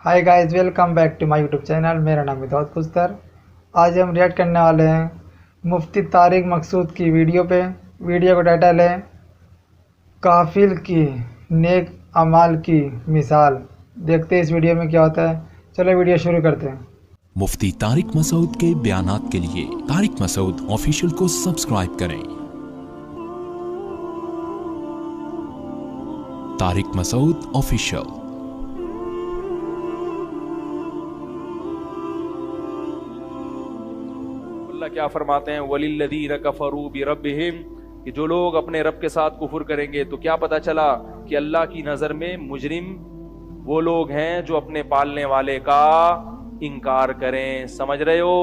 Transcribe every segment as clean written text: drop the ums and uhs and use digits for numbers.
Hi guys, welcome back to my YouTube channel. मेरा नाम है दाऊद खुस्तर। आज हम रिएक्ट करने वाले हैं मुफ्ती तारिक मकसूद की वीडियो पे। वीडियो का टाइटल है काफिल की नेक अमाल की मिसाल। देखते हैं इस वीडियो में क्या होता है। चलो वीडियो शुरू करते हैं। मुफ्ती तारिक मसूद के बयानात के लिए तारिक मसूद ऑफिशियल को सब्सक्राइब करें। तारिक मसूद ऑफिशियल। अल्लाह क्या फरमाते हैं, वलिल्लज़ीना कफ़रू बिरब्बिहिम, कि जो लोग अपने रब के साथ कुफर करेंगे तो क्या पता चला कि अल्लाह की नज़र में मुजरिम वो लोग हैं जो अपने पालने वाले का इनकार करें। समझ रहे हो?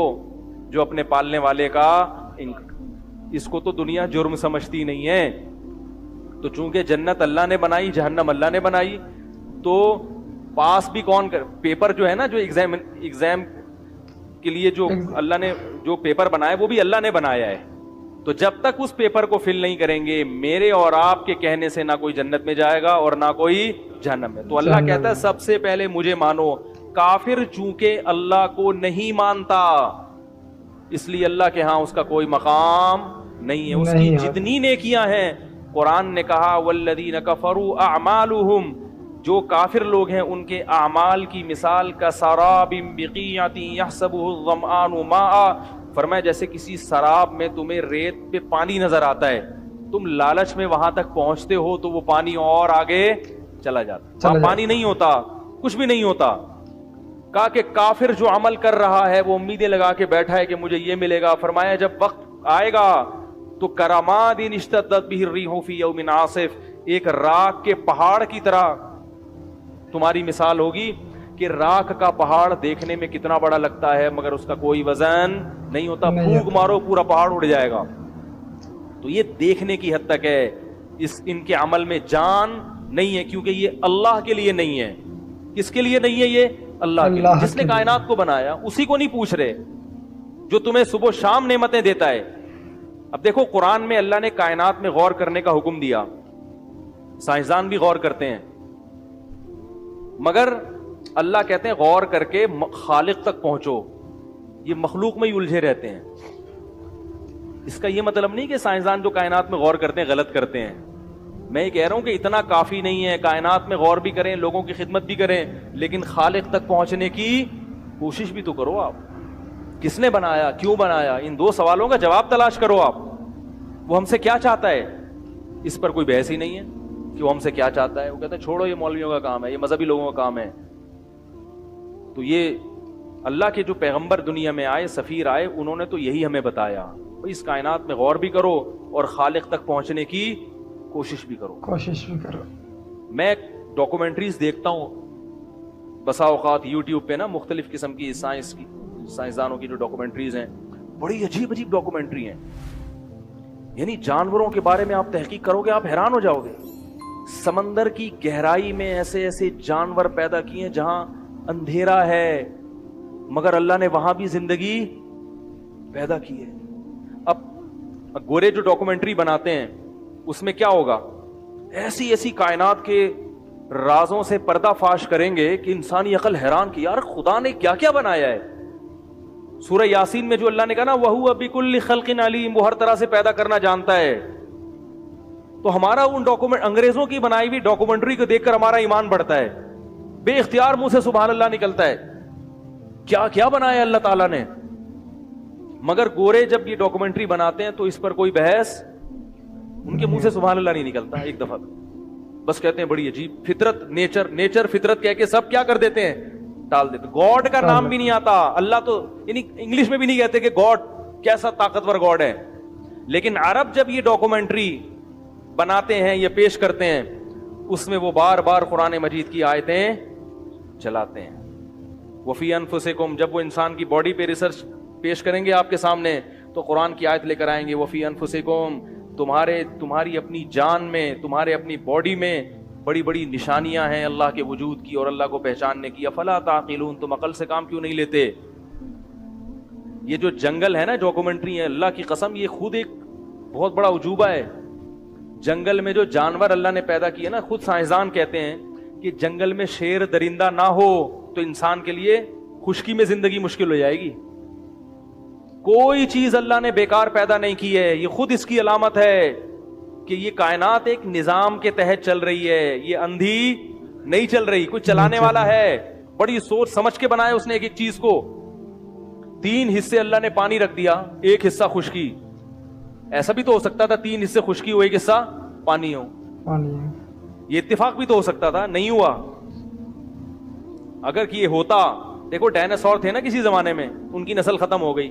जो अपने पालने वाले का इसको तो दुनिया जुर्म समझती नहीं है। तो चूंकि जन्नत अल्लाह ने बनाई, जहन्नम अल्लाह ने बनाई, तो पास भी कौन कर, पेपर जो है ना, जो एग्जाम के लिए जो अल्लाह ने जो पेपर बनाया वो भी अल्लाह ने बनाया है। तो जब तक उस पेपर को फिल नहीं करेंगे, मेरे और आपके कहने से ना कोई जन्नत में जाएगा और ना कोई जहन्नम में। तो अल्लाह कहता है सबसे पहले मुझे मानो। काफिर चूंकि अल्लाह को नहीं मानता, इसलिए अल्लाह के यहां उसका कोई मकाम नहीं है। उसकी जितनी नेकियां हैं, कुरान ने कहा वल्लदीन कफरू अमालुहुम, जो काफिर लोग हैं उनके अमाल की मिसाल का सराबिम बिक़ीअतिन यहसबुहु ज़मआनु माआ। फरमाया जैसे किसी शराब में तुम्हें रेत पे पानी नजर आता है, तुम लालच में वहां तक पहुंचते हो तो वो पानी और आगे चला जाता है, पानी नहीं होता, कुछ भी नहीं होता। कहा कि काफिर जो अमल कर रहा है वो उम्मीदें लगा के बैठा है कि मुझे ये मिलेगा। फरमाया जब वक्त आएगा तो करामादिन इश्तद्दत बिहि अर्रीहु फी यौमिन आसिफ, एक राख के पहाड़ की तरह तुम्हारी मिसाल होगी कि राख का पहाड़ देखने में कितना बड़ा लगता है मगर उसका कोई वजन नहीं होता। फूंक मारो पूरा पहाड़ उड़ जाएगा। तो ये देखने की हद तक है। इनके अमल में जान नहीं है, क्योंकि ये अल्लाह के लिए नहीं है। किसके लिए नहीं है? ये अल्लाह के लिए, जिसने कायनात को बनाया उसी को नहीं पूछ रहे, जो तुम्हें सुबह शाम नेमतें देता है। अब देखो, कुरान में अल्लाह ने कायनात में गौर करने का हुक्म दिया। साइंसदान भी गौर करते हैं, मगर अल्लाह कहते हैं गौर करके खालिक तक पहुंचो। ये मखलूक में ही उलझे रहते हैं। इसका ये मतलब नहीं कि साइंसदान जो कायनात में गौर करते हैं गलत करते हैं। मैं ये कह रहा हूं कि इतना काफी नहीं है, कायनात में गौर भी करें, लोगों की खिदमत भी करें, लेकिन खालिक तक पहुंचने की कोशिश भी तो करो। आप किसने बनाया, क्यों बनाया, इन दो सवालों का जवाब तलाश करो। आप वो हमसे क्या चाहता है, इस पर कोई बहस ही नहीं है कि वो हमसे क्या चाहता है। वो कहते हैं छोड़ो, ये मौलवियों का काम है, ये मजहबी लोगों का काम है। तो ये अल्लाह के जो पैगंबर दुनिया में आए, सफीर आए, उन्होंने तो यही हमें बताया, इस कायनात में गौर भी करो और खालिक तक पहुंचने की कोशिश भी करो। मैं डॉक्यूमेंट्रीज देखता हूँ बसा औकात यूट्यूब पे ना, मुख्तलिफ किस्म की साइंसदानों की जो डॉक्यूमेंट्रीज हैं, बड़ी अजीब अजीब डॉक्यूमेंट्री हैं। यानी जानवरों के बारे में आप तहकीक करोगे, आप हैरान हो जाओगे। समंदर की गहराई में ऐसे ऐसे जानवर पैदा किए हैं जहां अंधेरा है, मगर अल्लाह ने वहां भी जिंदगी पैदा की है। अब गोरे जो डॉक्यूमेंट्री बनाते हैं उसमें क्या होगा, ऐसी ऐसी कायनात के राजों से पर्दाफाश करेंगे कि इंसानी अकल हैरान की, यार खुदा ने क्या क्या बनाया है। सूरह यासीन में जो अल्लाह ने कहा ना, वहुवा बिकुल्लि खल्किन अलीम, वो हर तरह से पैदा करना जानता है। तो हमारा उन डॉक्यूमेंट, अंग्रेजों की बनाई हुई डॉक्यूमेंट्री को देखकर हमारा ईमान बढ़ता है, बेइख्तियार मुंह से सुभान अल्लाह निकलता है। क्या क्या बनाया अल्लाह ताला ने। मगर गोरे जब ये डॉक्यूमेंट्री बनाते हैं तो इस पर कोई बहस, उनके मुंह से सुभान अल्लाह नहीं निकलता एक दफा। बस कहते हैं बड़ी अजीब फितरत, नेचर फितरत कह के सब क्या कर देते हैं, टाल देते। गॉड का नाम भी नहीं आता। अल्लाह तो इंग्लिश में भी नहीं कहते कि गॉड कैसा ताकतवर गॉड है। लेकिन अरब जब ये डॉक्यूमेंट्री बनाते हैं, ये पेश करते हैं, उसमें वो बार बार कुरान मजीद की आयतें चलाते हैं। वफी अनफुसिकुम, जब वो इंसान की बॉडी पे रिसर्च पेश करेंगे आपके सामने, तो कुरान की आयत लेकर आएंगे, वफी अनफुसिकुम, तुम्हारी अपनी जान में, तुम्हारे अपनी बॉडी में बड़ी बड़ी निशानियां हैं अल्लाह के वजूद की और अल्लाह को पहचानने की। अफला ताक़िलून, तुम अकल से काम क्यों नहीं लेते। ये जो जंगल है ना, डॉक्यूमेंट्री है, अल्लाह की कसम ये खुद एक बहुत बड़ा उजूबा है। जंगल में जो जानवर अल्लाह ने पैदा किए ना, खुद साइंसदान कहते हैं कि जंगल में शेर दरिंदा ना हो تو انسان کے لیے خشکی میں زندگی مشکل ہو جائے گی. کوئی چیز اللہ نے بیکار پیدا نہیں کی ہے. یہ خود اس کی علامت ہے کہ یہ کائنات ایک نظام کے تحت چل رہی ہے, یہ اندھی نہیں چل رہی. کوئی چلانے والا ہے, بڑی سوچ سمجھ کے بنایا اس نے ایک ایک چیز کو. 3 حصے اللہ نے پانی رکھ دیا, 1 حصہ خشکی. ایسا بھی تو ہو سکتا تھا 3 حصے خشکی ہو 1 حصہ پانی ہو. یہ اتفاق بھی تو ہو سکتا تھا, نہیں ہوا. اگر کہ یہ ہوتا, دیکھو ڈائناسور تھے نا کسی زمانے میں, ان کی نسل ختم ہو گئی.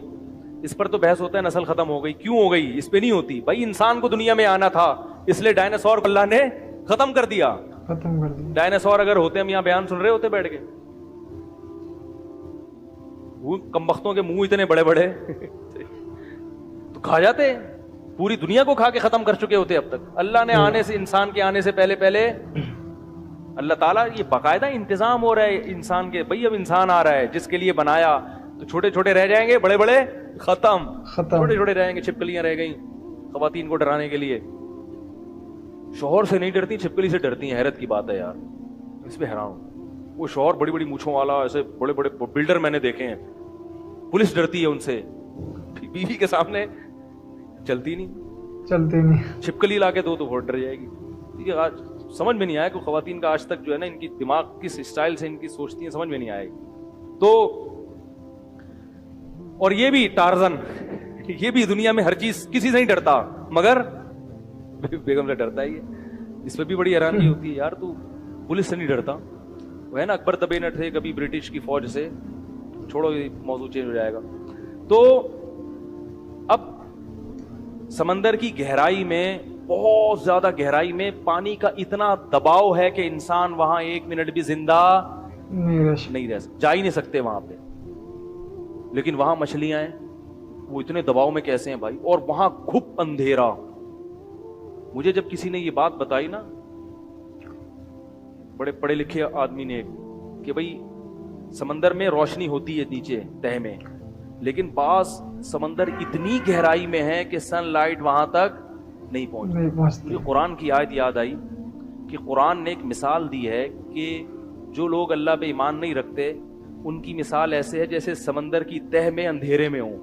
اس پر تو بحث ہوتا ہے نسل ختم ہو گئی, کیوں ہو گئی, اس پہ نہیں ہوتی. بھائی انسان کو دنیا میں آنا تھا, اس لیے ڈائناسور کو اللہ نے ختم کر دیا. ڈائناسور اگر ہوتے, ہم یہاں بیان سن رہے ہوتے بیٹھ کے, وہ کمبختوں کے منہ اتنے بڑے بڑے تو کھا جاتے, پوری دنیا کو کھا کے ختم کر چکے ہوتے اب تک. اللہ نے آنے سے, انسان کے آنے سے پہلے اللہ تعالیٰ, یہ باقاعدہ انتظام ہو رہا ہے انسان کے. بھائی اب انسان آ رہا ہے جس کے لیے بنایا, تو چھوٹے چھوٹے رہ جائیں گے, بڑے بڑے ختم. چھوٹے چھوٹے رہیں گے. چھپکلیاں رہ گئیں خواتین کو ڈرانے کے لیے. شوہر سے نہیں ڈرتی, چھپکلی سے ڈرتی ہیں. حیرت کی بات ہے یار, اس پہ حیران ہوں. وہ شوہر بڑی بڑی مونچھوں والا, ایسے بڑے بڑے بلڈر میں نے دیکھے ہیں, پولیس ڈرتی ہے ان سے. بیوی کے سامنے چلتی نہیں. چھپکلی لا کے دو تو بہت ڈر جائے گی. آج سمجھ میں نہیں آیا کہ خواتین کا آج تک جو ہے نا, ان کی دماغ کس اسٹائل سے ان کی سوچتی ہیں, سمجھ میں نہیں آئے گی. تو اور یہ بھی ٹارزن, یہ بھی دنیا میں ہر چیز کسی سے نہیں ڈرتا, مگر بیگم سے ڈرتا ہے. یہ اس پہ بھی بڑی حیرانگی ہوتی ہے یار, تو پولیس سے نہیں ڈرتا. وہ ہے نا اکبر دبے نہ تھے کبھی برٹش کی فوج سے. چھوڑو, یہ موضوع چینج ہو جائے گا. تو اب سمندر کی گہرائی میں, بہت زیادہ گہرائی میں پانی کا اتنا دباؤ ہے کہ انسان وہاں 1 منٹ بھی زندہ نہیں رہ سکتا, جا ہی نہیں سکتے وہاں پہ. لیکن وہاں مچھلیاں ہیں, وہ اتنے دباؤ میں کیسے ہیں بھائی, اور وہاں گھپ اندھیرا. مجھے جب کسی نے یہ بات بتائی نا, بڑے پڑھے لکھے آدمی نے, کہ بھائی سمندر میں روشنی ہوتی ہے نیچے تہ میں, لیکن بعض سمندر اتنی گہرائی میں ہے کہ سن لائٹ وہاں تک نہیں پہنچتی. مجھے قرآن کی آیت یاد آئی کہ قرآن نے ایک مثال دی ہے کہ جو لوگ اللہ پہ ایمان نہیں رکھتے, ان کی مثال ایسے ہے جیسے سمندر کی تہ میں اندھیرے میں ہوں,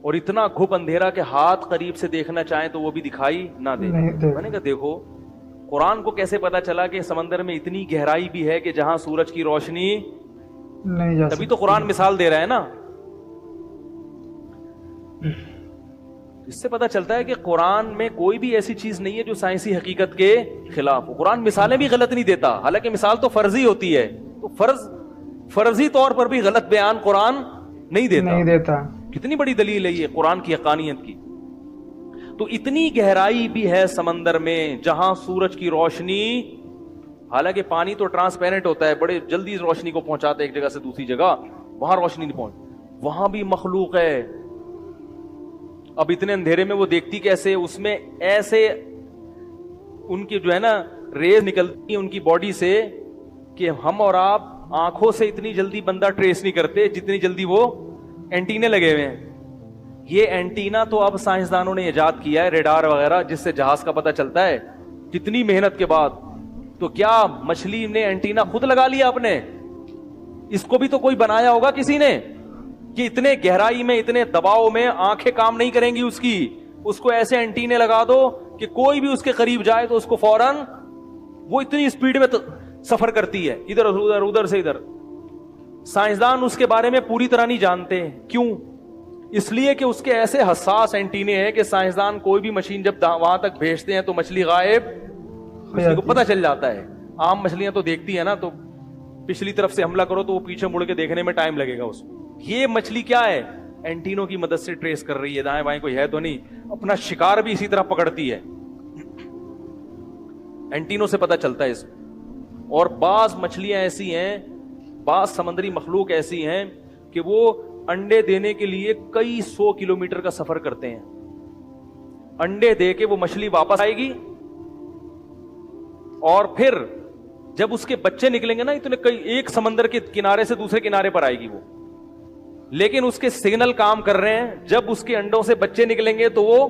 اور اتنا گھپ اندھیرا کہ ہاتھ قریب سے دیکھنا چاہیں تو وہ بھی دکھائی نہ دے. میں نے کہا دیکھو قرآن کو کیسے پتا چلا کہ سمندر میں اتنی گہرائی بھی ہے کہ جہاں سورج کی روشنی نہیں جا سکتی. تبھی تو قرآن مثال دے رہا ہے نا. اس سے پتا چلتا ہے کہ قرآن میں کوئی بھی ایسی چیز نہیں ہے جو سائنسی حقیقت کے خلاف ہو. قرآن مثالیں بھی غلط نہیں دیتا, حالانکہ مثال تو فرضی ہوتی ہے, تو فرضی طور پر بھی غلط بیان قرآن نہیں دیتا. کتنی بڑی دلیل ہے یہ قرآن کی حقانیت کی. تو اتنی گہرائی بھی ہے سمندر میں جہاں سورج کی روشنی, حالانکہ پانی تو ٹرانسپیرنٹ ہوتا ہے, بڑے جلدی روشنی کو پہنچاتا ہے ایک جگہ سے دوسری جگہ, وہاں روشنی نہیں پہنچ, وہاں بھی مخلوق ہے. اب اتنے اندھیرے میں وہ دیکھتی کیسے, اس میں ایسے ان کی جو ہے نا ریز نکلتی ان کی باڈی سے کہ ہم اور آپ آنکھوں سے اتنی جلدی بندہ ٹریس نہیں کرتے جتنی جلدی وہ اینٹینے لگے ہوئے ہیں. یہ اینٹینا تو اب سائنسدانوں نے ایجاد کیا ہے, ریڈار وغیرہ, جس سے جہاز کا پتہ چلتا ہے کتنی محنت کے بعد. تو کیا مچھلی نے اینٹینا خود لگا لیا اپنے؟ اس کو بھی تو کوئی بنایا ہوگا کسی نے, کہ اتنے گہرائی میں اتنے دباؤ میں آنکھیں کام نہیں کریں گی اس کی, اس کو ایسے اینٹینے لگا دو کہ کوئی بھی اس کے قریب جائے تو اس کو فوراً, وہ اتنی اسپیڈ میں سفر کرتی ہے ادھر ادھر ادھر سے ادھر. سائنسدان اس کے بارے میں پوری طرح نہیں جانتے. کیوں؟ اس لیے کہ اس کے ایسے حساس اینٹینے ہیں کہ سائنسدان کوئی بھی مشین جب وہاں تک بھیجتے ہیں تو مچھلی غائب, مچھلی کو پتہ چل جاتا ہے. عام مچھلیاں تو دیکھتی ہیں نا, تو پچھلی طرف سے حملہ کرو تو وہ پیچھے مڑ کے دیکھنے میں ٹائم لگے گا اس کو. یہ مچھلی کیا ہے, اینٹینوں کی مدد سے ٹریس کر رہی ہے, دائیں بائیں کوئی ہے تو نہیں, اپنا شکار بھی اسی طرح پکڑتی ہے, اینٹینوں سے پتہ چلتا ہے اس کو. اور بعض مچھلیاں ایسی ہیں, بعض سمندری مخلوق ایسی ہیں کہ وہ انڈے دینے کے لیے کئی 100 کلومیٹر کا سفر کرتے ہیں. انڈے دے کے وہ مچھلی واپس آئے گی, اور پھر جب اس کے بچے نکلیں گے نا, اتنے کئی, ایک سمندر کے کنارے سے دوسرے کنارے پر آئے گی وہ, لیکن اس کے سگنل کام کر رہے ہیں. جب اس کے انڈوں سے بچے نکلیں گے تو وہ